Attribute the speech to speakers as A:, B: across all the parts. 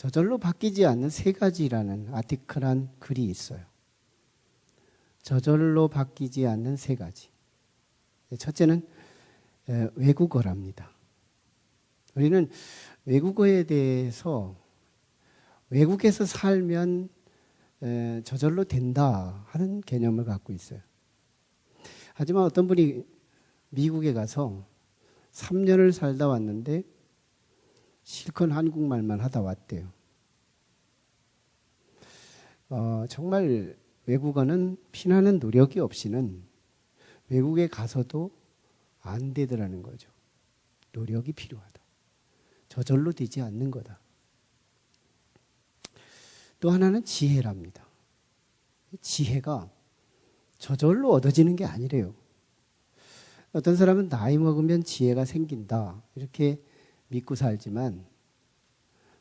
A: 저절로 바뀌지 않는 세 가지라는 아티클한 글이 있어요. 저절로 바뀌지 않는 세 가지. 첫째는 외국어랍니다. 우리는 외국어에 대해서 외국에서 살면 저절로 된다 하는 개념을 갖고 있어요. 하지만 어떤 분이 미국에 가서 3년을 살다 왔는데 실컷 한국말만 하다 왔대요. 정말 외국어는 피나는 노력이 없이는 외국에 가서도 안 되더라는 거죠. 노력이 필요하다. 저절로 되지 않는 거다. 또 하나는 지혜랍니다. 지혜가 저절로 얻어지는 게 아니래요. 어떤 사람은 나이 먹으면 지혜가 생긴다 이렇게 믿고 살지만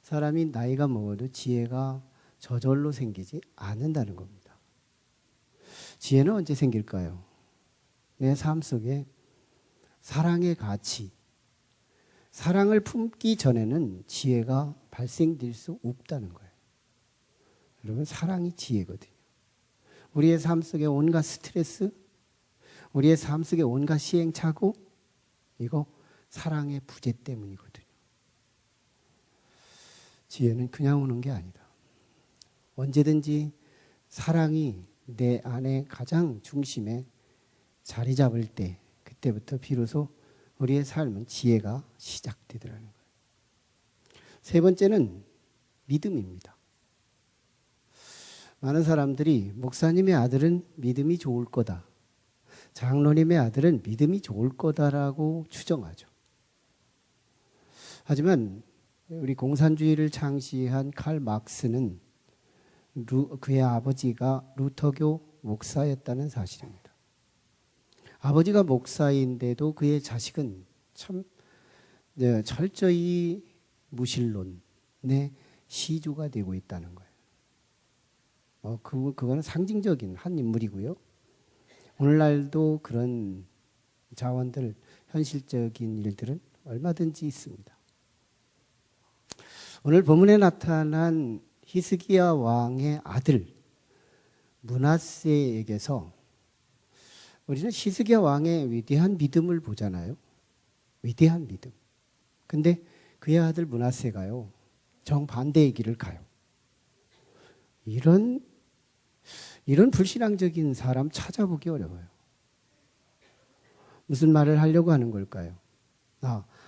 A: 사람이 나이가 먹어도 지혜가 저절로 생기지 않는다는 겁니다. 지혜는 언제 생길까요? 내 삶 속에 사랑의 가치, 사랑을 품기 전에는 지혜가 발생될 수 없다는 거예요. 여러분, 사랑이 지혜거든요. 우리의 삶 속에 온갖 스트레스, 우리의 삶 속에 온갖 시행착오, 이거 사랑의 부재 때문이거든요. 지혜는 그냥 오는 게 아니다. 언제든지 사랑이 내 안에 가장 중심에 자리 잡을 때 그때부터 비로소 우리의 삶은 지혜가 시작되더라는 거예요. 세 번째는 믿음입니다. 많은 사람들이 목사님의 아들은 믿음이 좋을 거다, 장로님의 아들은 믿음이 좋을 거다라고 추정하죠. 하지만 우리 공산주의를 창시한 칼 막스는 그의 아버지가 루터교 목사였다는 사실입니다. 아버지가 목사인데도 그의 자식은 참 철저히 무신론의 시주가 되고 있다는 거예요. 그거는 상징적인 한 인물이고요. 오늘날도 그런 자원들, 현실적인 일들은 얼마든지 있습니다. 오늘 본문에 나타난 히스기야 왕의 아들 므낫세에게서 우리는 히스기야 왕의 위대한 믿음을 보잖아요. 위대한 믿음. 근데 그의 아들 므낫세가요, 정반대의 길을 가요. 이런 불신앙적인 사람 찾아보기 어려워요. 무슨 말을 하려고 하는 걸까요?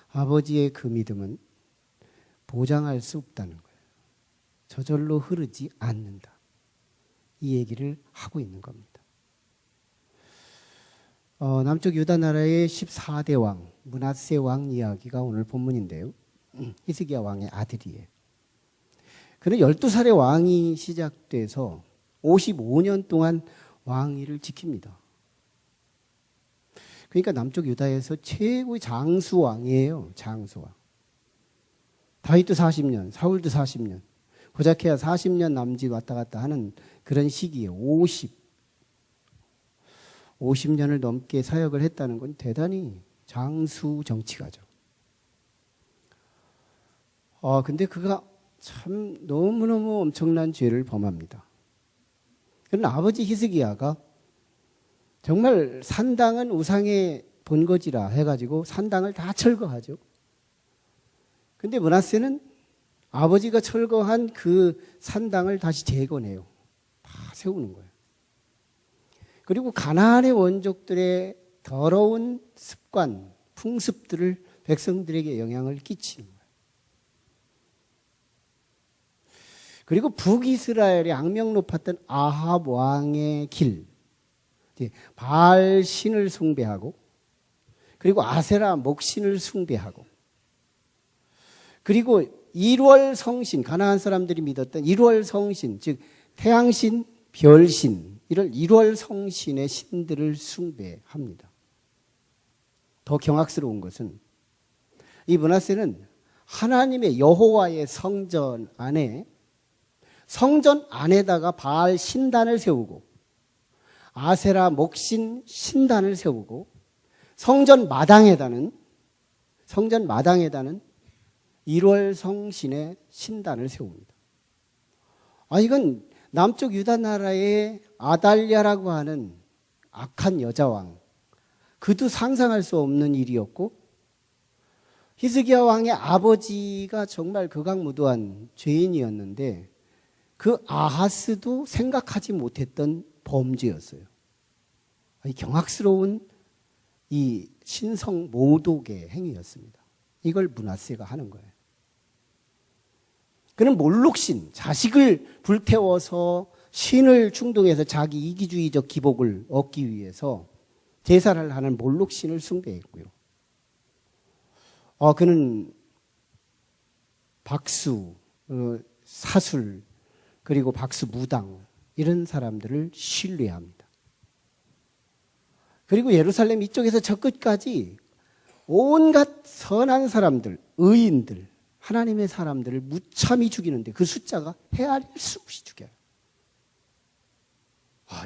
A: 아버지의 그 믿음은 보장할 수 없다는 거예요. 저절로 흐르지 않는다. 이 얘기를 하고 있는 겁니다. 남쪽 유다 나라의 14대 왕, 므낫세 왕 이야기가 오늘 본문인데요. 히스기야 왕의 아들이에요. 그는 12살의 왕이 시작돼서 55년 동안 왕위를 지킵니다. 그러니까 남쪽 유다에서 최고의 장수왕이에요. 장수왕. 다윗도 40년, 사울도 40년, 고작해야 40년 남짓 왔다 갔다 하는 그런 시기에 50년을 넘게 사역을 했다는 건 대단히 장수 정치가죠. 근데 그가 참 너무너무 엄청난 죄를 범합니다. 그러나 아버지 히스기야가 정말 산당은 우상의 본거지라 해가지고 산당을 다 철거하죠. 근데 므낫세는 아버지가 철거한 그 산당을 다시 재건해요. 다 세우는 거예요. 그리고 가나안의 원족들의 더러운 습관, 풍습들을 백성들에게 영향을 끼치는 거예요. 그리고 북이스라엘의 악명 높았던 아합 왕의 길, 바알 신을 숭배하고, 그리고 아세라 목신을 숭배하고, 그리고 1월 성신, 가나안 사람들이 믿었던 1월 성신, 즉 태양신, 별신, 이런 1월 성신의 신들을 숭배합니다. 더 경악스러운 것은 이 므낫세는 하나님의 여호와의 성전 안에다가 바알 신단을 세우고 아세라 목신 신단을 세우고 성전 마당에다는 1월 성신의 신단을 세웁니다. 이건 남쪽 유다 나라의 아달랴라고 하는 악한 여자왕, 그도 상상할 수 없는 일이었고, 히스기야 왕의 아버지가 정말 극악무도한 죄인이었는데 그 아하스도 생각하지 못했던 범죄였어요. 이 경악스러운 이 신성 모독의 행위였습니다. 이걸 므낫세가 하는 거예요. 그는 몰록신, 자식을 불태워서 신을 충동해서 자기 이기주의적 기복을 얻기 위해서 제사를 하는 몰록신을 숭배했고요. 그는 박수, 사술, 그리고 박수 무당 이런 사람들을 신뢰합니다. 그리고 예루살렘 이쪽에서 저 끝까지 온갖 선한 사람들, 의인들, 하나님의 사람들을 무참히 죽이는데 그 숫자가 헤아릴 수 없이 죽여요.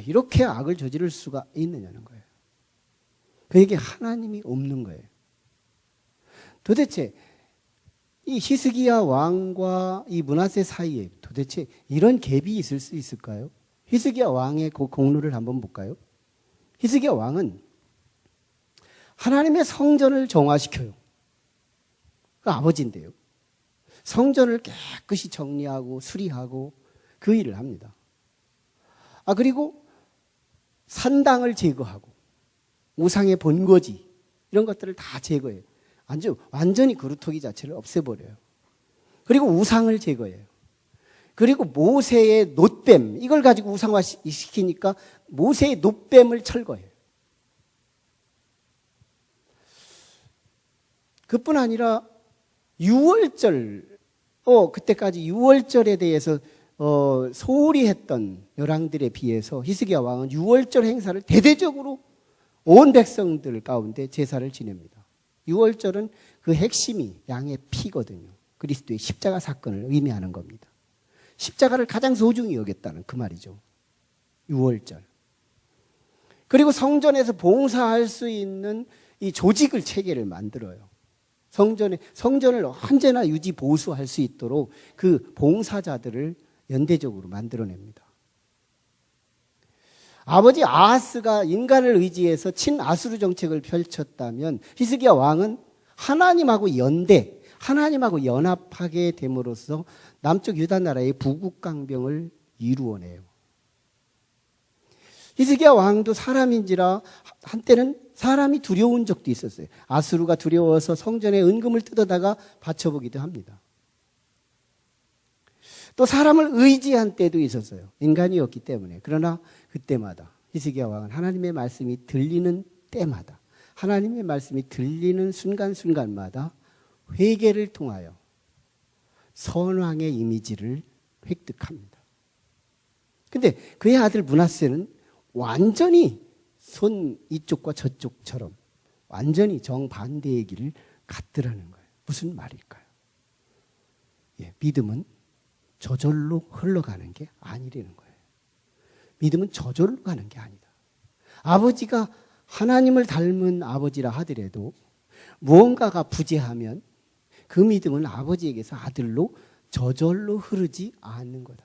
A: 이렇게 악을 저지를 수가 있느냐는 거예요. 그에게 하나님이 없는 거예요. 도대체 이 히스기야 왕과 이 므낫세 사이에 도대체 이런 갭이 있을 수 있을까요? 히스기야 왕의 그 공로를 한번 볼까요? 히스기야 왕은 하나님의 성전을 정화시켜요. 그 아버지인데요. 성전을 깨끗이 정리하고 수리하고 그 일을 합니다. 그리고 산당을 제거하고 우상의 본거지 이런 것들을 다 제거해요. 완전히 그루터기 자체를 없애버려요. 그리고 우상을 제거해요. 그리고 모세의 놋뱀, 이걸 가지고 우상화 시키니까 모세의 놋뱀을 철거해요. 그뿐 아니라 유월절, 그때까지 유월절에 대해서 소홀히 했던 열왕들에 비해서 히스기야 왕은 유월절 행사를 대대적으로 온 백성들 가운데 제사를 지냅니다. 유월절은 그 핵심이 양의 피거든요. 그리스도의 십자가 사건을 의미하는 겁니다. 십자가를 가장 소중히 여겼다는 그 말이죠. 유월절. 그리고 성전에서 봉사할 수 있는 이 조직을 체계를 만들어요. 성전을 언제나 유지 보수할 수 있도록 그 봉사자들을 연대적으로 만들어냅니다. 아버지 아하스가 인간을 의지해서 친아수르 정책을 펼쳤다면 히스기야 왕은 하나님하고 하나님하고 연합하게 됨으로써 남쪽 유다 나라의 부국강병을 이루어내요. 히스기야 왕도 사람인지라 한때는 사람이 두려운 적도 있었어요. 아수르가 두려워서 성전에 은금을 뜯어다가 바쳐보기도 합니다. 또 사람을 의지한 때도 있었어요. 인간이었기 때문에. 그러나 그때마다 히스기야 왕은 하나님의 말씀이 들리는 때마다, 하나님의 말씀이 들리는 순간순간마다 회개를 통하여 선왕의 이미지를 획득합니다. 근데 그의 아들 므낫세는 완전히 손 이쪽과 저쪽처럼 완전히 정반대의 길을 갔더라는 거예요. 무슨 말일까요? 믿음은 저절로 흘러가는 게 아니라는 거예요. 믿음은 저절로 가는 게 아니다. 아버지가 하나님을 닮은 아버지라 하더라도 무언가가 부재하면 그 믿음은 아버지에게서 아들로 저절로 흐르지 않는 거다.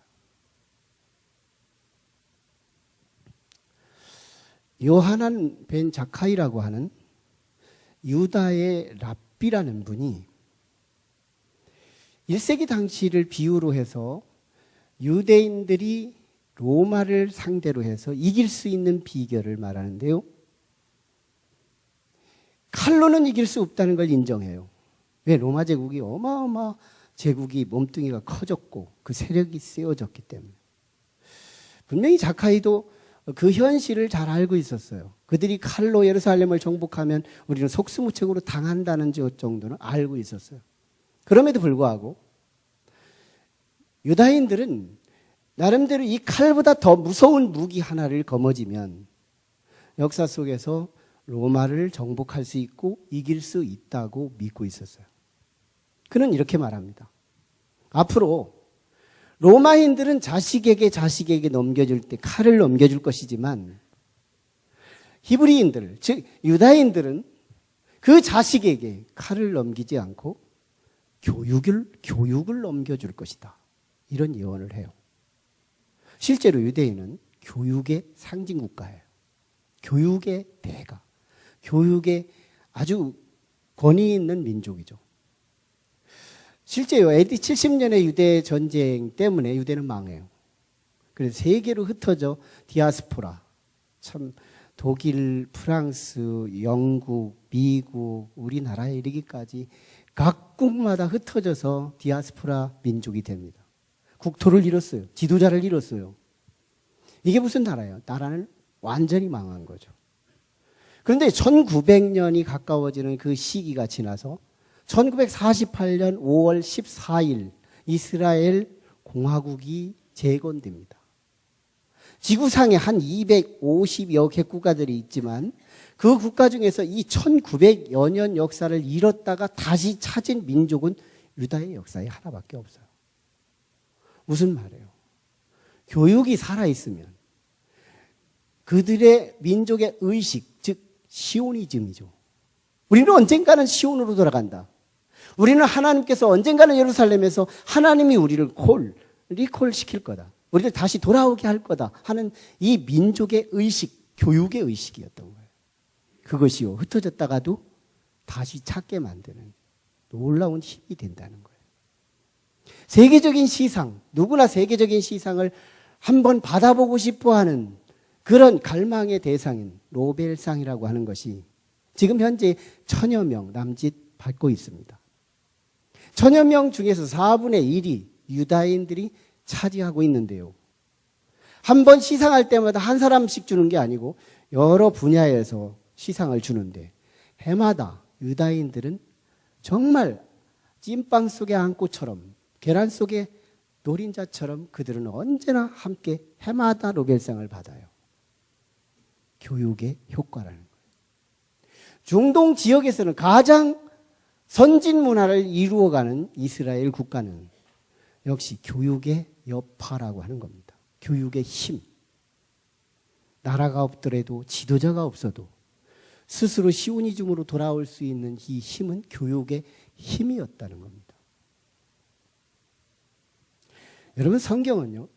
A: 요하난 벤 자카이라고 하는 유다의 랍비라는 분이 1세기 당시를 비유로 해서 유대인들이 로마를 상대로 해서 이길 수 있는 비결을 말하는데요. 칼로는 이길 수 없다는 걸 인정해요. 왜? 로마 제국이 어마어마 제국이 몸뚱이가 커졌고 그 세력이 세워졌기 때문에. 분명히 자카이도 그 현실을 잘 알고 있었어요. 그들이 칼로 예루살렘을 정복하면 우리는 속수무책으로 당한다는 정도는 알고 있었어요. 그럼에도 불구하고 유다인들은 나름대로 이 칼보다 더 무서운 무기 하나를 거머쥐면 역사 속에서 로마를 정복할 수 있고 이길 수 있다고 믿고 있었어요. 그는 이렇게 말합니다. 앞으로 로마인들은 자식에게 넘겨줄 때 칼을 넘겨줄 것이지만 히브리인들, 즉 유다인들은 그 자식에게 칼을 넘기지 않고 교육을 넘겨줄 것이다. 이런 예언을 해요. 실제로 유대인은 교육의 상징 국가예요. 교육의 대가, 교육의 아주 권위 있는 민족이죠. 실제요, AD 70년의 유대 전쟁 때문에 유대는 망해요. 그래서 세계로 흩어져 디아스포라, 참 독일, 프랑스, 영국, 미국, 우리나라에 이르기까지 각국마다 흩어져서 디아스포라 민족이 됩니다. 국토를 잃었어요. 지도자를 잃었어요. 이게 무슨 나라예요? 나라는 완전히 망한 거죠. 그런데 1900년이 가까워지는 그 시기가 지나서 1948년 5월 14일 이스라엘 공화국이 재건됩니다. 지구상에 한 250여 개 국가들이 있지만 그 국가 중에서 이 1900여 년 역사를 잃었다가 다시 찾은 민족은 유다의 역사에 하나밖에 없어요. 무슨 말이에요? 교육이 살아있으면 그들의 민족의 의식, 즉 시오니즘이죠. 우리는 언젠가는 시온으로 돌아간다. 우리는 하나님께서 언젠가는 예루살렘에서 하나님이 우리를 리콜시킬 거다. 우리를 다시 돌아오게 할 거다 하는 이 민족의 의식, 교육의 의식이었던 거예요. 그것이요, 흩어졌다가도 다시 찾게 만드는 놀라운 힘이 된다는 거예요. 세계적인 시상, 누구나 세계적인 시상을 한번 받아보고 싶어하는 그런 갈망의 대상인 노벨상이라고 하는 것이 지금 현재 1000여 명 남짓 받고 있습니다. 1000여 명 중에서 4분의 1이 유다인들이 차지하고 있는데요. 한 번 시상할 때마다 한 사람씩 주는 게 아니고 여러 분야에서 시상을 주는데 해마다 유다인들은 정말 찐빵 속의 안고처럼 계란 속의 노린자처럼 그들은 언제나 함께 해마다 노벨상을 받아요. 교육의 효과라는 거예요. 중동 지역에서는 가장 선진 문화를 이루어가는 이스라엘 국가는 역시 교육의 여파라고 하는 겁니다. 교육의 힘. 나라가 없더라도 지도자가 없어도 스스로 시오니즘으로 돌아올 수 있는 이 힘은 교육의 힘이었다는 겁니다. 여러분, 성경은요,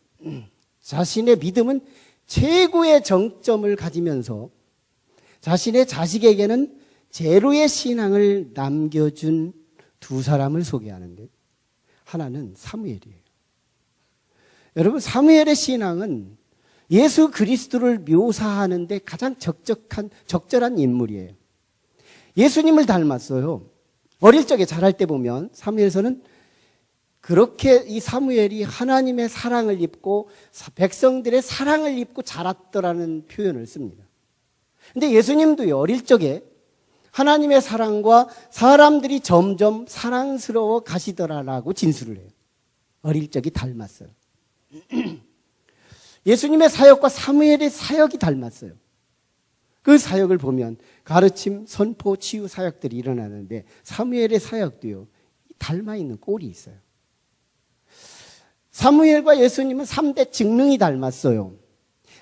A: 자신의 믿음은 최고의 정점을 가지면서 자신의 자식에게는 제로의 신앙을 남겨준 두 사람을 소개하는데 하나는 사무엘이에요. 여러분, 사무엘의 신앙은 예수 그리스도를 묘사하는데 가장 적절한 인물이에요. 예수님을 닮았어요. 어릴 적에 자랄 때 보면 사무엘서는 그렇게 이 사무엘이 하나님의 사랑을 입고 백성들의 사랑을 입고 자랐더라는 표현을 씁니다. 근데 예수님도 어릴 적에 하나님의 사랑과 사람들이 점점 사랑스러워 가시더라라고 진술을 해요. 어릴 적이 닮았어요. 예수님의 사역과 사무엘의 사역이 닮았어요. 그 사역을 보면 가르침, 선포, 치유 사역들이 일어나는데 사무엘의 사역도요, 닮아있는 꼴이 있어요. 사무엘과 예수님은 3대 직능이 닮았어요.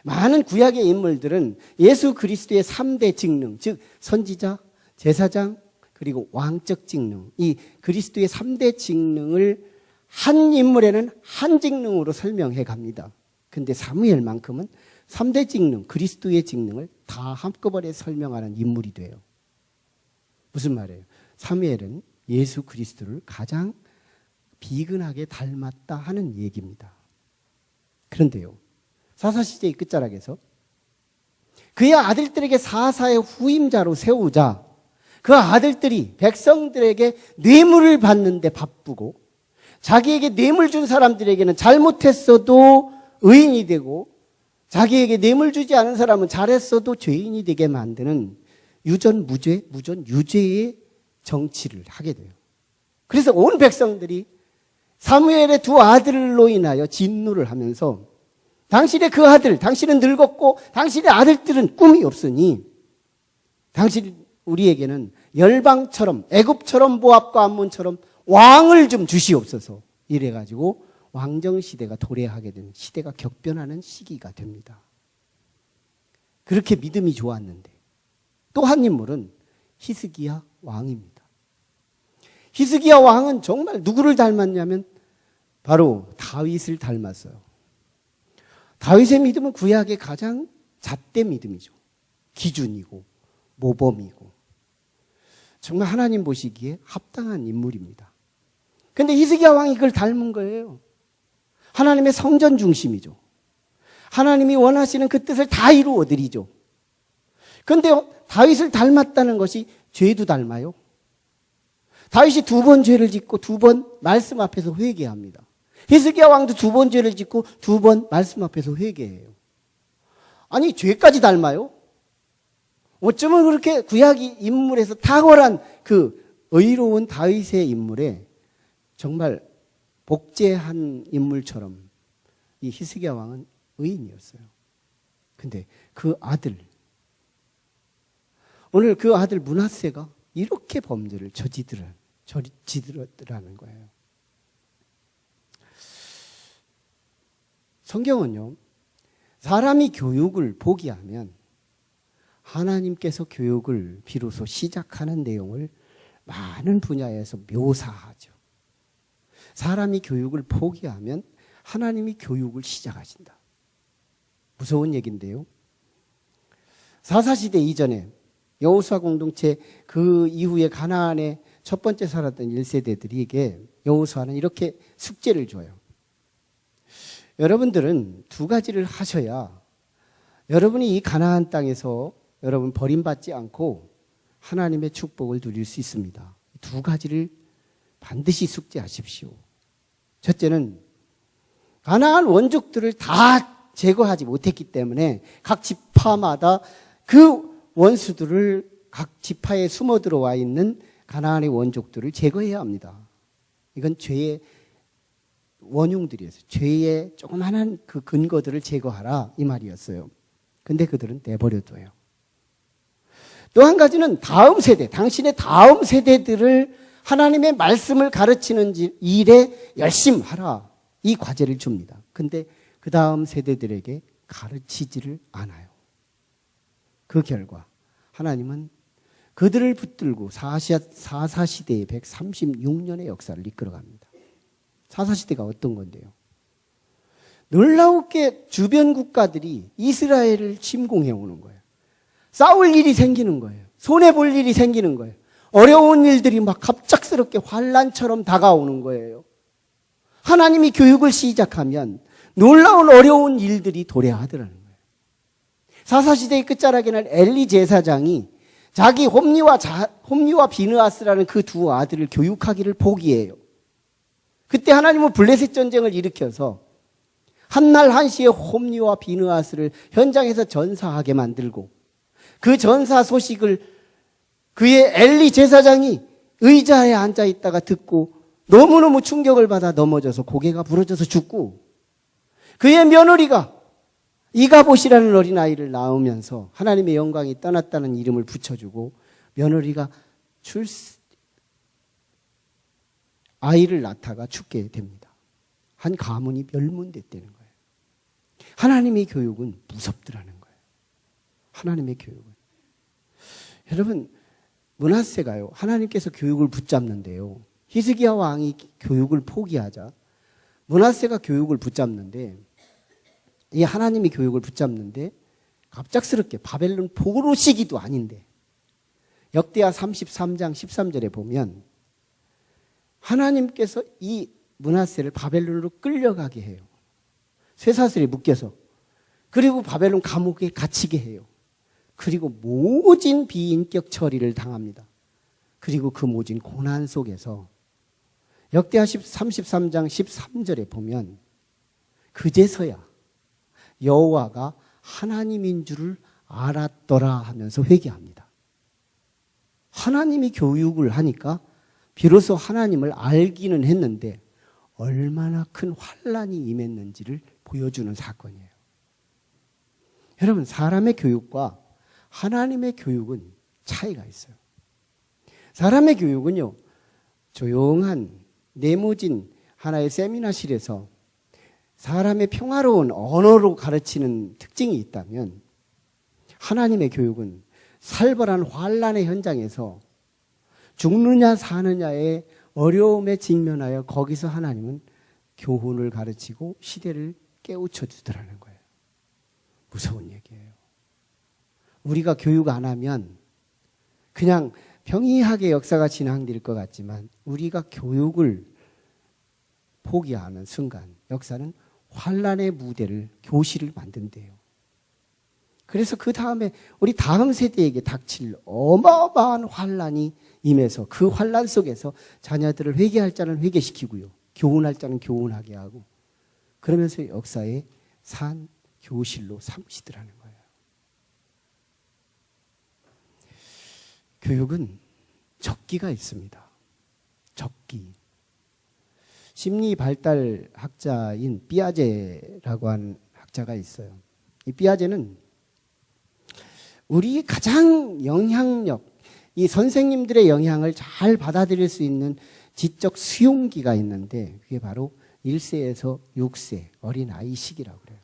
A: 많은 구약의 인물들은 예수 그리스도의 3대 직능, 즉 선지자, 제사장, 그리고 왕적 직능, 이 그리스도의 3대 직능을 한 인물에는 한 직능으로 설명해 갑니다. 근데 사무엘만큼은 3대 직능, 그리스도의 직능을 다 한꺼번에 설명하는 인물이 돼요. 무슨 말이에요? 사무엘은 예수 그리스도를 가장 비근하게 닮았다 하는 얘기입니다. 그런데요, 사사시대의 끝자락에서 그의 아들들에게 사사의 후임자로 세우자 그 아들들이 백성들에게 뇌물을 받는데 바쁘고 자기에게 뇌물 준 사람들에게는 잘못했어도 의인이 되고 자기에게 뇌물 주지 않은 사람은 잘했어도 죄인이 되게 만드는 유전무죄, 무전유죄의 정치를 하게 돼요. 그래서 온 백성들이 사무엘의 두 아들로 인하여 진노를 하면서 당신의 그 아들, 당신은 늙었고 당신의 아들들은 꿈이 없으니 당신 우리에게는 열방처럼 애굽처럼 모압과 암몬처럼 왕을 좀 주시옵소서 이래가지고 왕정시대가 도래하게 되는 시대가 격변하는 시기가 됩니다. 그렇게 믿음이 좋았는데 또 한 인물은 히스기야 왕입니다. 히스기야 왕은 정말 누구를 닮았냐면 바로 다윗을 닮았어요. 다윗의 믿음은 구약의 가장 잣대 믿음이죠. 기준이고 모범이고 정말 하나님 보시기에 합당한 인물입니다. 그런데 히스기야 왕이 그걸 닮은 거예요. 하나님의 성전 중심이죠. 하나님이 원하시는 그 뜻을 다 이루어드리죠. 그런데 다윗을 닮았다는 것이 죄도 닮아요. 다윗이 2번 죄를 짓고 2번 말씀 앞에서 회개합니다. 히스기야 왕도 2번 죄를 짓고 2번 말씀 앞에서 회개해요. 아니 죄까지 닮아요? 어쩌면 그렇게 구약의 인물에서 탁월한 그 의로운 다윗의 인물에 정말 복제한 인물처럼 이 히스기야 왕은 의인이었어요. 근데 그 아들, 오늘 그 아들 므낫세가 이렇게 범죄를 저지르더라는 거예요. 성경은요, 사람이 교육을 포기하면 하나님께서 교육을 비로소 시작하는 내용을 많은 분야에서 묘사하죠. 사람이 교육을 포기하면 하나님이 교육을 시작하신다. 무서운 얘기인데요. 사사시대 이전에 여호수아 공동체 그 이후에 가나안에 첫 번째 살았던 1세대들에게 여호수아는 이렇게 숙제를 줘요. 여러분들은 2가지를 하셔야 여러분이 이 가나안 땅에서 여러분 버림받지 않고 하나님의 축복을 누릴 수 있습니다. 2가지를 반드시 숙제하십시오. 첫째는 가나안 원족들을 다 제거하지 못했기 때문에 각 지파마다 그 원수들을 각 지파에 숨어 들어와 있는 가나안의 원족들을 제거해야 합니다. 이건 죄의 원흉들이었어요. 죄의 조그마한 그 근거들을 제거하라 이 말이었어요. 근데 그들은 내버려둬요. 또 한 가지는 다음 세대, 당신의 다음 세대들을 하나님의 말씀을 가르치는 일에 열심히 하라 이 과제를 줍니다. 근데 그 다음 세대들에게 가르치지를 않아요. 그 결과 하나님은 그들을 붙들고 사사시대의 136년의 역사를 이끌어갑니다. 사사시대가 어떤 건데요? 놀라웠게 주변 국가들이 이스라엘을 침공해 오는 거예요. 싸울 일이 생기는 거예요. 손해볼 일이 생기는 거예요. 어려운 일들이 막 갑작스럽게 환란처럼 다가오는 거예요. 하나님이 교육을 시작하면 놀라운 어려운 일들이 도래하더라는 거예요. 사사시대의 끝자락에는 엘리 제사장이 자기 홈리와 비느하스라는 그 2 아들을 교육하기를 포기해요. 그때 하나님은 블레셋 전쟁을 일으켜서 한날 한시에 홈리와 비느하스를 현장에서 전사하게 만들고 그 전사 소식을 그의 엘리 제사장이 의자에 앉아 있다가 듣고 너무너무 충격을 받아 넘어져서 고개가 부러져서 죽고 그의 며느리가 이가봇이라는 어린아이를 낳으면서 하나님의 영광이 떠났다는 이름을 붙여주고 며느리가 아이를 낳다가 죽게 됩니다. 한 가문이 멸문됐다는 거예요. 하나님의 교육은 무섭더라는 거예요. 하나님의 교육은. 여러분, 므낫세가요, 하나님께서 교육을 붙잡는데요. 히스기야 왕이 교육을 포기하자 므낫세가 교육을 붙잡는데 이 하나님이 교육을 붙잡는데 갑작스럽게 바벨론 포로 시기도 아닌데 역대하 33장 13절에 보면 하나님께서 이 므낫세를 바벨론으로 끌려가게 해요. 쇠사슬에 묶여서. 그리고 바벨론 감옥에 갇히게 해요. 그리고 모진 비인격 처리를 당합니다. 그리고 그 모진 고난 속에서 역대하 33장 13절에 보면 그제서야 여호와가 하나님인 줄을 알았더라 하면서 회개합니다. 하나님이 교육을 하니까 비로소 하나님을 알기는 했는데 얼마나 큰 환란이 임했는지를 보여주는 사건이에요. 여러분, 사람의 교육과 하나님의 교육은 차이가 있어요. 사람의 교육은요, 조용한 네모진 하나의 세미나실에서 사람의 평화로운 언어로 가르치는 특징이 있다면 하나님의 교육은 살벌한 환란의 현장에서 죽느냐 사느냐의 어려움에 직면하여 거기서 하나님은 교훈을 가르치고 시대를 깨우쳐 주더라는 거예요. 무서운 얘기예요. 우리가 교육 안 하면 그냥 평이하게 역사가 진행될 것 같지만 우리가 교육을 포기하는 순간 역사는 환란의 무대를, 교실을 만든대요. 그래서 그 다음에 우리 다음 세대에게 닥칠 어마어마한 환란이 임해서 그 환란 속에서 자녀들을 회개할 자는 회개시키고요, 교훈할 자는 교훈하게 하고, 그러면서 역사의 산 교실로 삼으시더라는 거예요. 교육은 적기가 있습니다. 적기. 심리 발달 학자인 삐아제라고 하는 학자가 있어요. 이 삐아제는 우리 가장 영향력, 이 선생님들의 영향을 잘 받아들일 수 있는 지적 수용기가 있는데 그게 바로 1세에서 6세 어린아이 시기라고 그래요.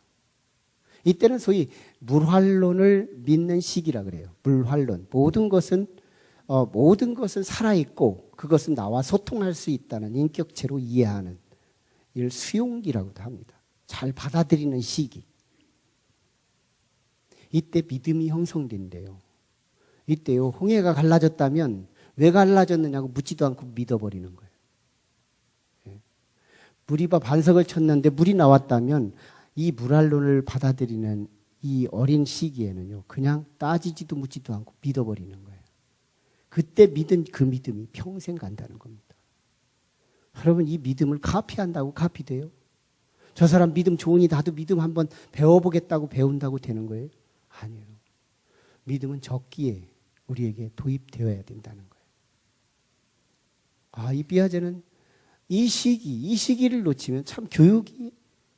A: 이때는 소위 물활론을 믿는 시기라 그래요. 물활론. 모든 것은 살아있고 그것은 나와 소통할 수 있다는 인격체로 이해하는 이를 수용기라고도 합니다. 잘 받아들이는 시기. 이때 믿음이 형성된대요. 이때요, 홍해가 갈라졌다면 왜 갈라졌느냐고 묻지도 않고 믿어버리는 거예요. 무리바 반석을 쳤는데 물이 나왔다면 이 물활론을 받아들이는 이 어린 시기에는요, 그냥 따지지도 묻지도 않고 믿어버리는 거예요. 그때 믿은 그 믿음이 평생 간다는 겁니다. 여러분, 이 믿음을 카피한다고 카피돼요? 저 사람 믿음 좋으니 나도 믿음 한번 배워보겠다고 배운다고 되는 거예요? 아니에요. 믿음은 적기에 우리에게 도입되어야 된다는 거예요. 이 삐아제는 이 시기를 놓치면 참 교육이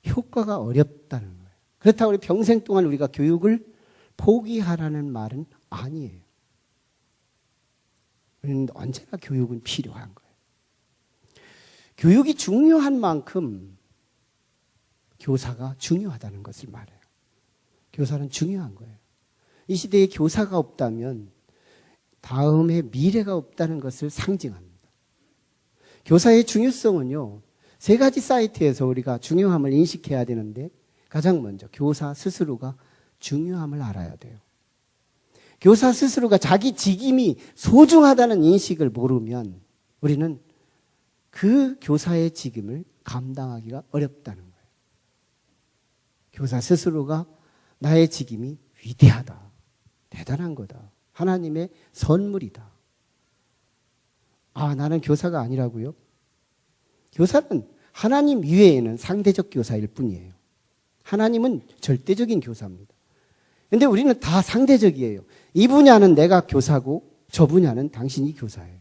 A: 효과가 어렵다는 거예요. 그렇다고 우리 평생 동안 우리가 교육을 포기하라는 말은 아니에요. 우리는 언제나 교육은 필요한 거예요. 교육이 중요한 만큼 교사가 중요하다는 것을 말해요. 교사는 중요한 거예요. 이 시대에 교사가 없다면 다음에 미래가 없다는 것을 상징합니다. 교사의 중요성은요, 3가지 사이트에서 우리가 중요함을 인식해야 되는데 가장 먼저 교사 스스로가 중요함을 알아야 돼요. 교사 스스로가 자기 직임이 소중하다는 인식을 모르면 우리는 그 교사의 직임을 감당하기가 어렵다는 거예요. 교사 스스로가 나의 직임이 위대하다, 대단한 거다, 하나님의 선물이다. 나는 교사가 아니라고요? 교사는 하나님 이외에는 상대적 교사일 뿐이에요. 하나님은 절대적인 교사입니다. 그런데 우리는 다 상대적이에요. 이 분야는 내가 교사고 저 분야는 당신이 교사예요.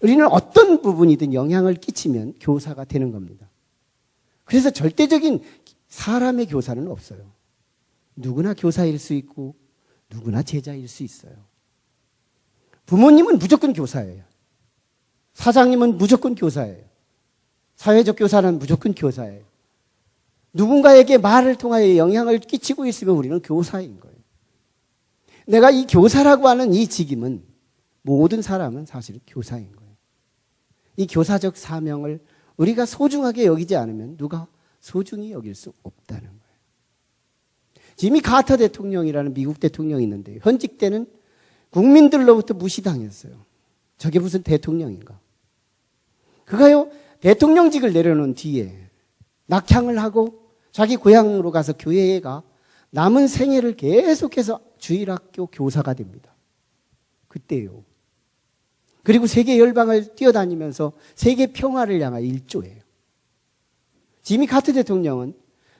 A: 우리는 어떤 부분이든 영향을 끼치면 교사가 되는 겁니다. 그래서 절대적인 사람의 교사는 없어요. 누구나 교사일 수 있고 누구나 제자일 수 있어요. 부모님은 무조건 교사예요. 사장님은 무조건 교사예요. 사회적 교사는 무조건 교사예요. 누군가에게 말을 통하여 영향을 끼치고 있으면 우리는 교사인 거예요. 내가 이 교사라고 하는 이 직임은 모든 사람은 사실 교사인 거예요. 이 교사적 사명을 우리가 소중하게 여기지 않으면 누가 소중히 여길 수 없다는 거예요. 지미 카터 대통령이라는 미국 대통령이 있는데 현직 때는 국민들로부터 무시당했어요. 저게 무슨 대통령인가? 그가요, 대통령직을 내려놓은 뒤에 낙향을 하고 자기 고향으로 가서 교회에 가 남은 생애를 계속해서 주일학교 교사가 됩니다. 그때요. 그리고 세계 열방을 뛰어다니면서 세계 평화를 향한 일조예요. 지미 카터 대통령은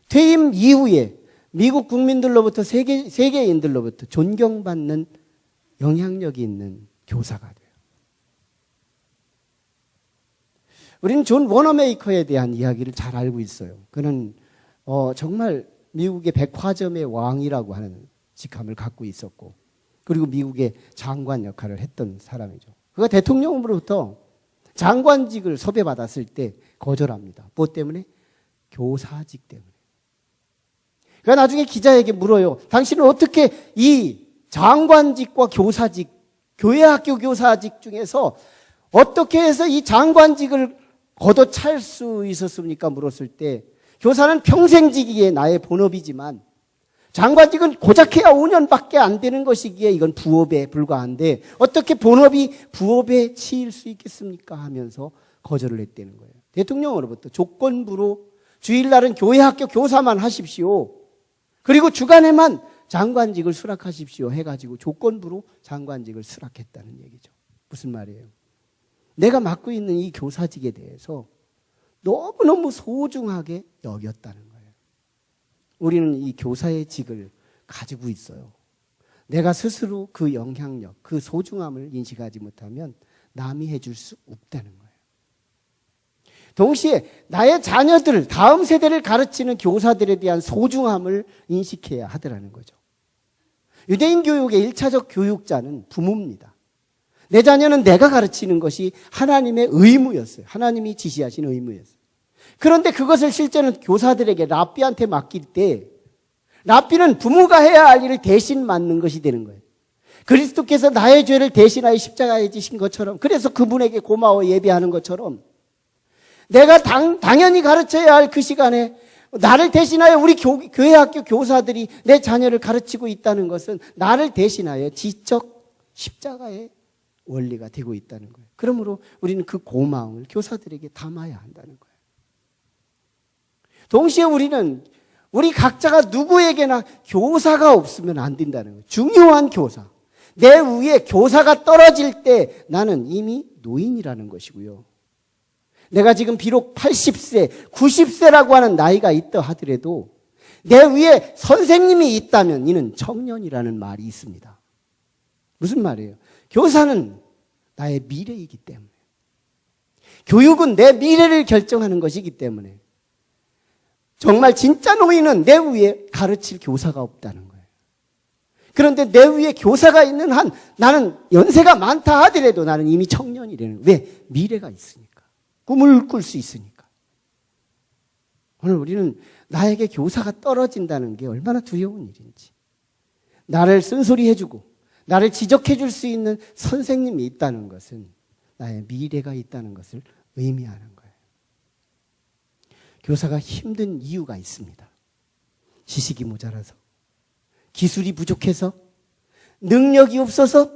A: 퇴임 이후에 미국 국민들로부터 세계인들로부터 존경받는 영향력이 있는 교사가 돼요. 우리는 존 워너메이커에 대한 이야기를 잘 알고 있어요. 그는 정말 미국의 백화점의 왕이라고 하는 직함을 갖고 있었고, 그리고 미국의 장관 역할을 했던 사람이죠. 그가 대통령으로부터 장관직을 섭외받았을 때 거절합니다. 뭐 때문에? 교사직 때문에. 그러니까 나중에 기자에게 물어요. 당신은 어떻게 이 장관직과 교사직, 교회학교 교사직 중에서 어떻게 해서 이 장관직을 걷어찰 수 있었습니까? 물었을 때 교사는 평생직이기에 나의 본업이지만 장관직은 고작해야 5년밖에 안 되는 것이기에 이건 부업에 불과한데 어떻게 본업이 부업에 치일 수 있겠습니까? 하면서 거절을 했다는 거예요. 대통령으로부터 조건부로 주일날은 교회학교 교사만 하십시오. 그리고 주간에만 장관직을 수락하십시오 해가지고 조건부로 장관직을 수락했다는 얘기죠. 무슨 말이에요? 내가 맡고 있는 이 교사직에 대해서 너무너무 소중하게 여겼다는 거예요. 우리는 이 교사의 직을 가지고 있어요. 내가 스스로 그 영향력, 그 소중함을 인식하지 못하면 남이 해줄 수 없다는 거예요. 동시에 나의 자녀들, 다음 세대를 가르치는 교사들에 대한 소중함을 인식해야 하더라는 거죠. 유대인 교육의 1차적 교육자는 부모입니다. 내 자녀는 내가 가르치는 것이 하나님의 의무였어요. 하나님이 지시하신 의무였어요. 그런데 그것을 실제는 교사들에게 랍비한테 맡길 때 랍비는 부모가 해야 할 일을 대신 맡는 것이 되는 거예요. 그리스도께서 나의 죄를 대신하여 십자가에 지신 것처럼, 그래서 그분에게 고마워 예배하는 것처럼 내가 당연히 가르쳐야 할 그 시간에 나를 대신하여 우리 교회학교 교사들이 내 자녀를 가르치고 있다는 것은 나를 대신하여 지적 십자가의 원리가 되고 있다는 거예요. 그러므로 우리는 그 고마움을 교사들에게 담아야 한다는 거예요. 동시에 우리 각자가 누구에게나 교사가 없으면 안 된다는 거예요. 중요한 교사. 내 위에 교사가 떨어질 때 나는 이미 노인이라는 것이고요. 내가 지금 비록 80세, 90세라고 하는 나이가 있다 하더라도 내 위에 선생님이 있다면 이는 청년이라는 말이 있습니다. 무슨 말이에요? 교사는 나의 미래이기 때문에, 교육은 내 미래를 결정하는 것이기 때문에 정말 진짜 노인은 내 위에 가르칠 교사가 없다는 거예요. 그런데 내 위에 교사가 있는 한 나는 연세가 많다 하더라도 나는 이미 청년이라는 거예요. 왜? 미래가 있으니까. 꿈을 꿀 수 있으니까. 오늘 우리는 나에게 교사가 떨어진다는 게 얼마나 두려운 일인지, 나를 쓴소리 해주고 나를 지적해 줄 수 있는 선생님이 있다는 것은 나의 미래가 있다는 것을 의미하는 거예요. 교사가 힘든 이유가 있습니다. 지식이 모자라서, 기술이 부족해서, 능력이 없어서,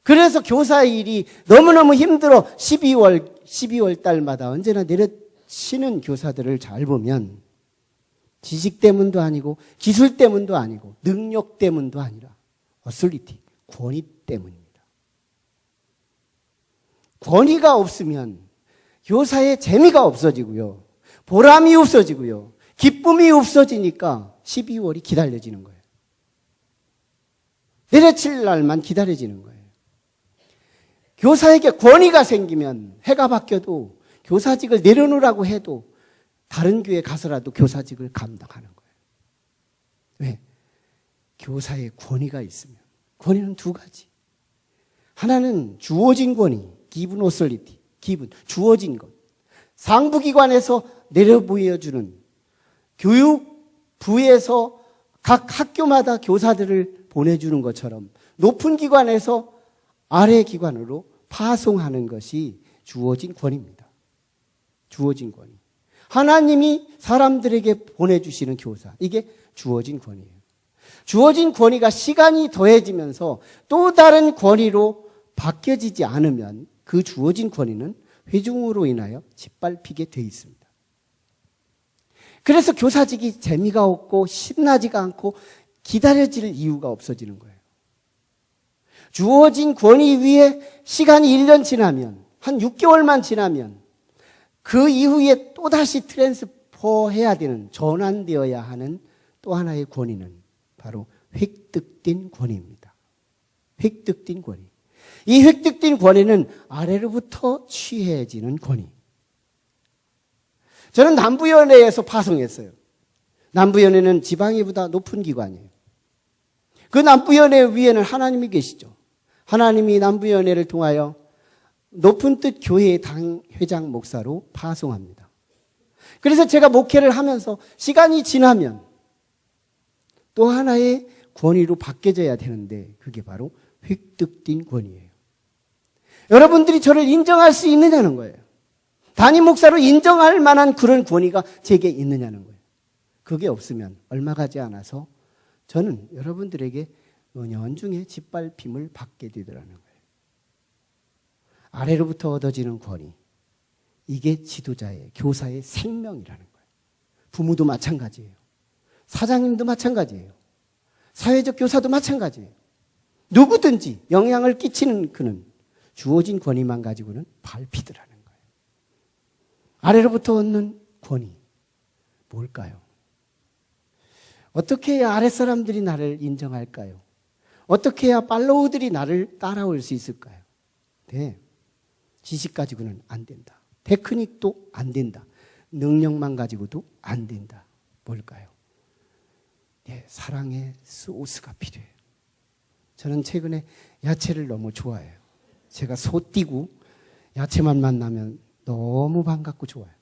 A: 그래서 교사의 일이 너무너무 힘들어 12월 달마다 언제나 내려치는 교사들을 잘 보면 지식 때문도 아니고 기술 때문도 아니고 능력 때문도 아니라 어설리티, 권위 때문입니다. 권위가 없으면 교사의 재미가 없어지고요. 보람이 없어지고요. 기쁨이 없어지니까 12월이 기다려지는 거예요. 내려칠 날만 기다려지는 거예요. 교사에게 권위가 생기면 해가 바뀌어도 교사직을 내려놓으라고 해도 다른 교회 가서라도 교사직을 감당하는 거예요. 왜? 교사의 권위가 있으면. 권위는 두 가지. 하나는 주어진 권위, given authority, given, 주어진 것. 상부기관에서 내려보여주는, 교육부에서 각 학교마다 교사들을 보내주는 것처럼 높은 기관에서 아래 기관으로 파송하는 것이 주어진 권위입니다. 주어진 권위. 하나님이 사람들에게 보내주시는 교사, 이게 주어진 권위예요. 주어진 권위가 시간이 더해지면서 또 다른 권위로 바뀌어지지 않으면 그 주어진 권위는 회중으로 인하여 짓밟히게 돼 있습니다. 그래서 교사직이 재미가 없고 신나지가 않고 기다려질 이유가 없어지는 거예요. 주어진 권위 위에 시간이 1년 지나면, 한 6개월만 지나면 그 이후에 또다시 트랜스퍼 해야 되는, 전환되어야 하는 또 하나의 권위는 바로 획득된 권위입니다. 획득된 권위. 이 획득된 권위는 아래로부터 취해지는 권위. 저는 남부연회에서 파송했어요. 남부연회는 지방위보다 높은 기관이에요. 그 남부연회 위에는 하나님이 계시죠. 하나님이 남부연회를 통하여 높은 뜻 교회의 당 회장 목사로 파송합니다. 그래서 제가 목회를 하면서 시간이 지나면 또 하나의 권위로 바뀌어져야 되는데 그게 바로 획득된 권위예요. 여러분들이 저를 인정할 수 있느냐는 거예요. 담임 목사로 인정할 만한 그런 권위가 제게 있느냐는 거예요. 그게 없으면 얼마 가지 않아서 저는 여러분들에게 은연중에 짓밟힘을 받게 되더라는 거예요. 아래로부터 얻어지는 권위, 이게 지도자의, 교사의 생명이라는 거예요. 부모도 마찬가지예요. 사장님도 마찬가지예요. 사회적 교사도 마찬가지예요. 누구든지 영향을 끼치는 그는 주어진 권위만 가지고는 밟히더라는 거예요. 아래로부터 얻는 권위, 뭘까요? 어떻게 해야 아랫사람들이 나를 인정할까요? 어떻게 해야 팔로우들이 나를 따라올 수 있을까요? 네, 지식 가지고는 안 된다. 테크닉도 안 된다. 능력만 가지고도 안 된다. 뭘까요? 네, 사랑의 소스가 필요해요. 저는 최근에 야채를 너무 좋아해요. 제가 소띠고 야채만 만나면 너무 반갑고 좋아요.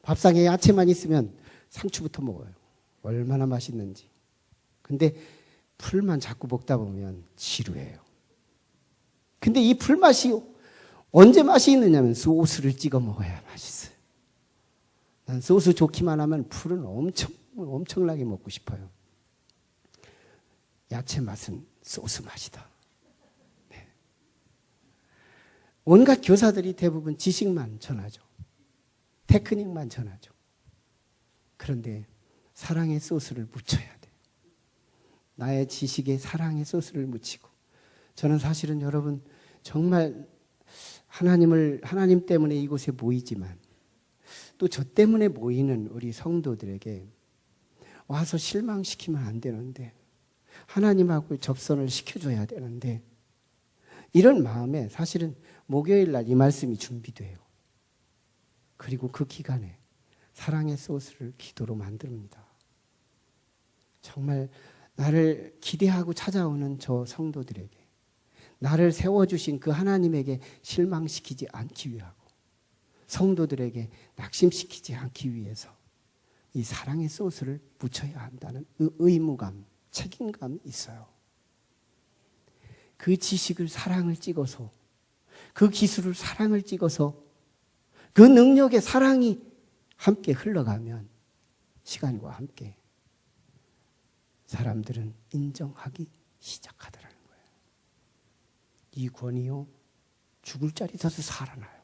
A: 밥상에 야채만 있으면 상추부터 먹어요. 얼마나 맛있는지. 근데 풀만 자꾸 먹다 보면 지루해요. 근데 이 풀맛이 언제 맛이 있느냐면 소스를 찍어 먹어야 맛있어요. 난 소스 좋기만 하면 풀은 엄청나게 먹고 싶어요. 야채 맛은 소스 맛이다. 네. 온갖 교사들이 대부분 지식만 전하죠. 테크닉만 전하죠. 그런데 사랑의 소스를 묻혀야 돼요. 나의 지식에 사랑의 소스를 묻히고. 저는 사실은 여러분 정말 하나님 때문에 이곳에 모이지만 또 저 때문에 모이는 우리 성도들에게 와서 실망시키면 안 되는데, 하나님하고 접선을 시켜줘야 되는데, 이런 마음에 사실은 목요일 날 이 말씀이 준비돼요. 그리고 그 기간에 사랑의 소스를 기도로 만듭니다. 정말 나를 기대하고 찾아오는 저 성도들에게, 나를 세워주신 그 하나님에게 실망시키지 않기 위하고, 성도들에게 낙심시키지 않기 위해서 이 사랑의 소스를 묻혀야 한다는 의무감, 책임감이 있어요. 그 지식을 사랑을 찍어서, 그 기술을 사랑을 찍어서, 그 능력에 사랑이 함께 흘러가면 시간과 함께 사람들은 인정하기 시작하더라는 거예요. 이 권위요, 죽을 자리 서서 살아나요.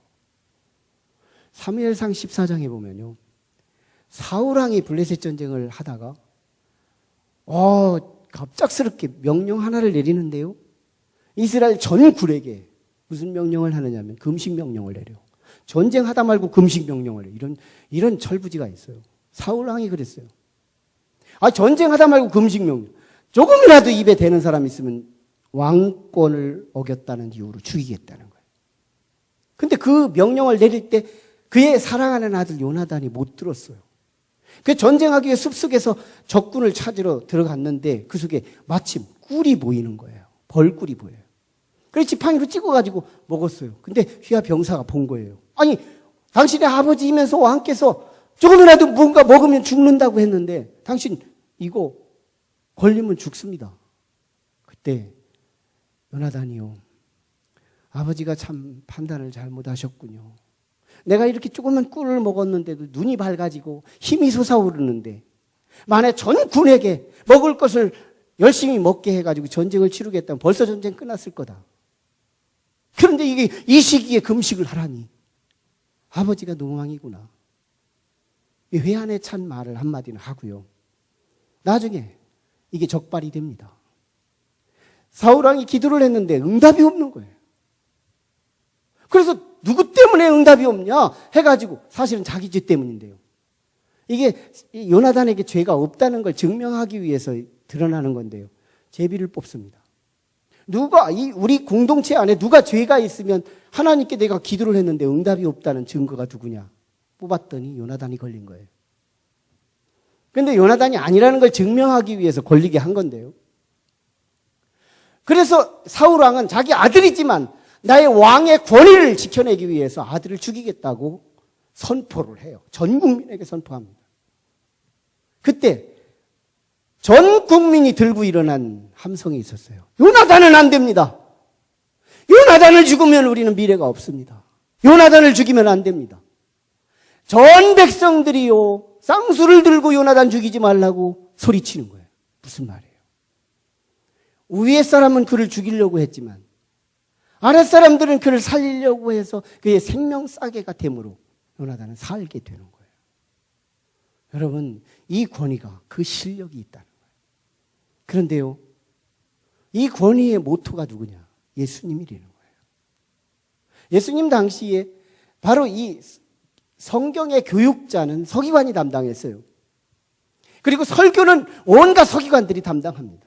A: 사무엘상 14장에 보면요, 사울왕이 블레셋 전쟁을 하다가 갑작스럽게 명령 하나를 내리는데요, 이스라엘 전 굴에게 무슨 명령을 하느냐면 금식 명령을 내려. 전쟁하다 말고 금식 명령을 내려. 이런 철부지가 있어요. 사울왕이 그랬어요. 전쟁하다 말고 금식 명령. 조금이라도 입에 대는 사람 있으면 왕권을 어겼다는 이유로 죽이겠다는 거예요. 근데 그 명령을 내릴 때 그의 사랑하는 아들 요나단이 못 들었어요. 그 전쟁하기 위해 숲속에서 적군을 찾으러 들어갔는데 그 속에 마침 꿀이 보이는 거예요. 벌꿀이 보여요. 그래서 지팡이로 찍어가지고 먹었어요. 근데 휘하 병사가 본 거예요. 아니, 당신의 아버지이면서 왕께서 조금이라도 뭔가 먹으면 죽는다고 했는데 당신 이거 걸리면 죽습니다. 그때 요나단이요, 아버지가 참 판단을 잘못하셨군요. 내가 이렇게 조그만 꿀을 먹었는데도 눈이 밝아지고 힘이 솟아오르는데 만약 전 군에게 먹을 것을 열심히 먹게 해가지고 전쟁을 치르겠다면 벌써 전쟁 끝났을 거다. 그런데 이게 이 시기에 금식을 하라니. 아버지가 노망이구나. 회한에 찬 말을 한마디는 하고요. 나중에 이게 적발이 됩니다. 사울왕이 기도를 했는데 응답이 없는 거예요. 그래서 누구 때문에 응답이 없냐 해가지고 사실은 자기 죄 때문인데요. 이게 요나단에게 죄가 없다는 걸 증명하기 위해서 드러나는 건데요. 제비를 뽑습니다. 우리 공동체 안에 누가 죄가 있으면 하나님께 내가 기도를 했는데 응답이 없다는 증거가 누구냐 뽑았더니 요나단이 걸린 거예요. 그런데 요나단이 아니라는 걸 증명하기 위해서 걸리게 한 건데요. 그래서 사울왕은 자기 아들이지만 나의 왕의 권위를 지켜내기 위해서 아들을 죽이겠다고 선포를 해요. 전 국민에게 선포합니다. 그때 전 국민이 들고 일어난 함성이 있었어요. 요나단은 안 됩니다. 요나단을 죽으면 우리는 미래가 없습니다. 요나단을 죽이면 안 됩니다. 전 백성들이요, 쌍수를 들고 요나단 죽이지 말라고 소리치는 거예요. 무슨 말이에요? 위에 사람은 그를 죽이려고 했지만 아랫 사람들은 그를 살리려고 해서 그의 생명싸개가 됨으로 요나단은 살게 되는 거예요. 여러분, 이 권위가 그 실력이 있다는 거예요. 그런데요, 이 권위의 모토가 누구냐? 예수님이라는 거예요. 예수님 당시에 바로 이 성경의 교육자는 서기관이 담당했어요. 그리고 설교는 온갖 서기관들이 담당합니다.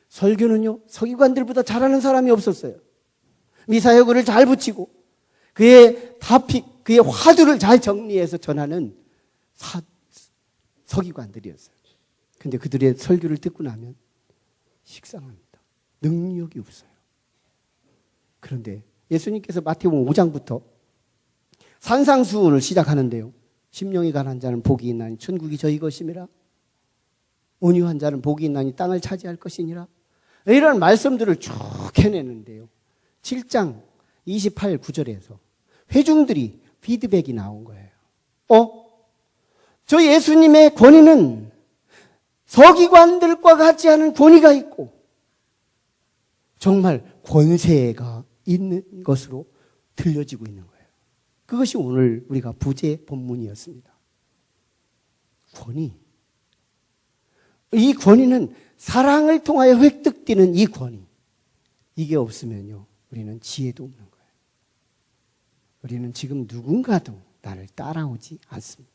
A: 설교는요, 서기관들보다 잘하는 사람이 없었어요. 미사여구를 잘 붙이고 그의 화두를 잘 정리해서 전하는 서기관들이었어요. 근데 그들의 설교를 듣고 나면 식상합니다. 능력이 없어요. 그런데 예수님께서 마태복음 5장부터 산상수훈을 시작하는데요. 심령이 가난한 자는 복이 있나니 천국이 저희 것임이라. 온유한 자는 복이 있나니 땅을 차지할 것이니라. 이런 말씀들을 쭉 해내는데요. 7장 28, 9절에서 회중들이 피드백이 나온 거예요. 저 예수님의 권위는 서기관들과 같지 않은 권위가 있고 정말 권세가 있는 것으로 들려지고 있는 거예요. 그것이 오늘 우리가 부제 본문이었습니다. 권위. 이 권위는 사랑을 통하여 획득되는 이 권위. 이게 없으면요, 우리는 지혜도 없는 거예요. 우리는 지금 누군가도 나를 따라오지 않습니다.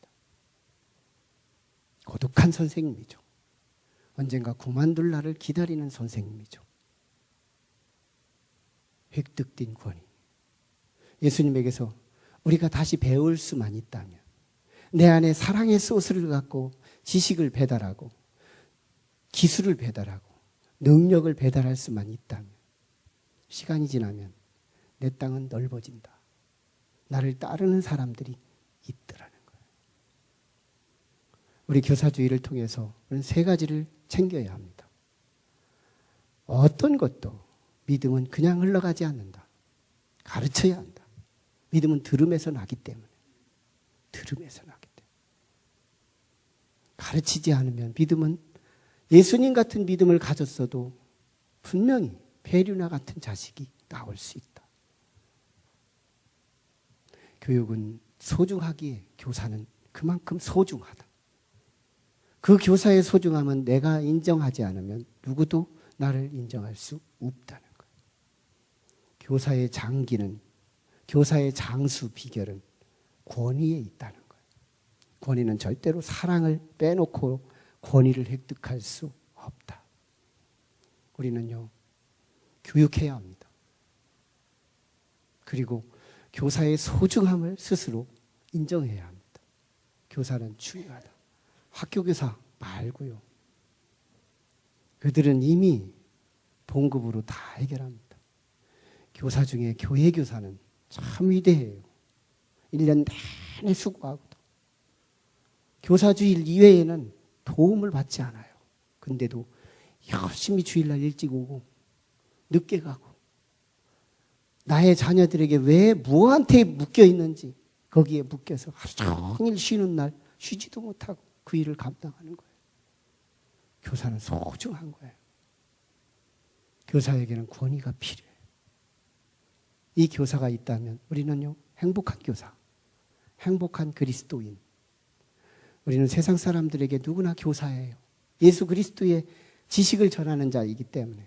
A: 고독한 선생님이죠. 언젠가 그만둘 날을 기다리는 선생님이죠. 획득된 권위. 예수님에게서 우리가 다시 배울 수만 있다면, 내 안에 사랑의 소스를 갖고 지식을 배달하고 기술을 배달하고 능력을 배달할 수만 있다면, 시간이 지나면 내 땅은 넓어진다. 나를 따르는 사람들이 있더라는 거예요. 우리 교사주의를 통해서 우리는 세 가지를 챙겨야 합니다. 어떤 것도 믿음은 그냥 흘러가지 않는다. 가르쳐야 한다. 믿음은 들음에서 나기 때문에. 들음에서 나기 때문에. 가르치지 않으면 믿음은 예수님 같은 믿음을 가졌어도 분명히 페류나 같은 자식이 나올 수 있다. 교육은 소중하기에 교사는 그만큼 소중하다. 그 교사의 소중함은 내가 인정하지 않으면 누구도 나를 인정할 수 없다는 거예요. 교사의 장기는, 교사의 장수 비결은 권위에 있다는 거예요. 권위는 절대로 사랑을 빼놓고 권위를 획득할 수 없다. 우리는요, 교육해야 합니다. 그리고 교사의 소중함을 스스로 인정해야 합니다. 교사는 중요하다. 학교교사 말고요. 그들은 이미 봉급으로 다 해결합니다. 교사 중에 교회교사는 참 위대해요. 1년 내내 수고하고도. 교사주일 이외에는 도움을 받지 않아요. 근데도 열심히 주일날 일찍 오고 늦게 가고 나의 자녀들에게 왜 무엇한테 묶여 있는지 거기에 묶여서 하루 종일 쉬는 날 쉬지도 못하고 그 일을 감당하는 거예요. 교사는 소중한 거예요. 교사에게는 권위가 필요해요. 이 교사가 있다면 우리는요, 행복한 교사, 행복한 그리스도인. 우리는 세상 사람들에게 누구나 교사예요. 예수 그리스도의 지식을 전하는 자이기 때문에.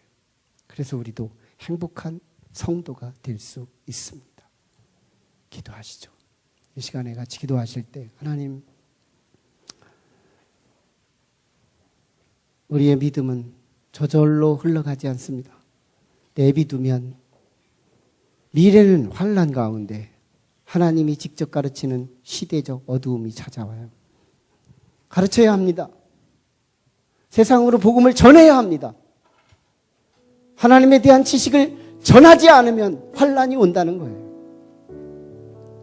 A: 그래서 우리도 행복한 성도가 될 수 있습니다. 기도하시죠. 이 시간에 같이 기도하실 때, 하나님, 우리의 믿음은 저절로 흘러가지 않습니다. 내비두면 미래는 환난 가운데 하나님이 직접 가르치는 시대적 어두움이 찾아와요. 가르쳐야 합니다. 세상으로 복음을 전해야 합니다. 하나님에 대한 지식을 전하지 않으면 환난이 온다는 거예요.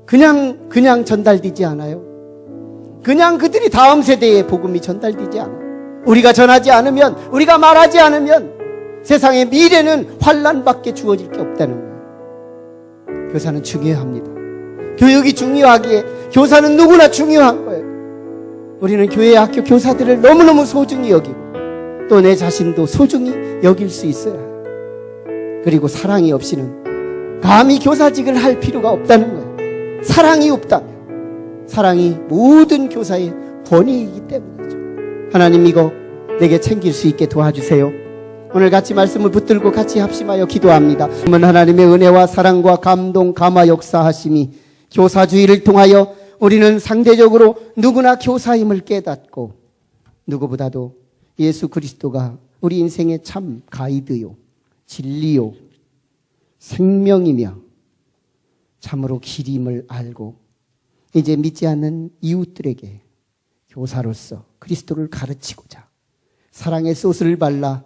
A: 그냥 전달되지 않아요. 그냥 그들이 다음 세대에 복음이 전달되지 않아요. 우리가 전하지 않으면, 우리가 말하지 않으면 세상의 미래는 환난밖에 주어질 게 없다는 거예요. 교사는 중요합니다. 교육이 중요하기에 교사는 누구나 중요한 거예요. 우리는 교회 학교 교사들을 너무너무 소중히 여기고 또 내 자신도 소중히 여길 수 있어야 해요. 그리고 사랑이 없이는 감히 교사직을 할 필요가 없다는 거예요. 사랑이 없다면 사랑이 모든 교사의 본이이기 때문이죠. 하나님 이거 내게 챙길 수 있게 도와주세요. 오늘 같이 말씀을 붙들고 같이 합심하여 기도합니다. 하나님의 은혜와 사랑과 감동, 감화 역사하심이 교사주의를 통하여 우리는 상대적으로 누구나 교사임을 깨닫고 누구보다도 예수 그리스도가 우리 인생의 참 가이드요, 진리요, 생명이며 참으로 길임을 알고 이제 믿지 않는 이웃들에게 교사로서 그리스도를 가르치고자 사랑의 소스를 발라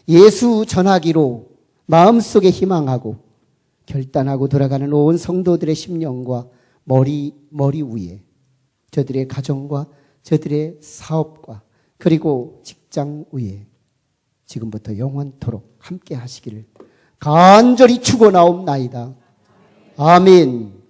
A: 예수 전하기로 마음속에 희망하고 결단하고 돌아가는 온 성도들의 심령과 머리 위에 저들의 가정과 저들의 사업과 그리고 직장 위에 지금부터 영원토록 함께 하시기를 간절히 축원하옵나이다. 아멘.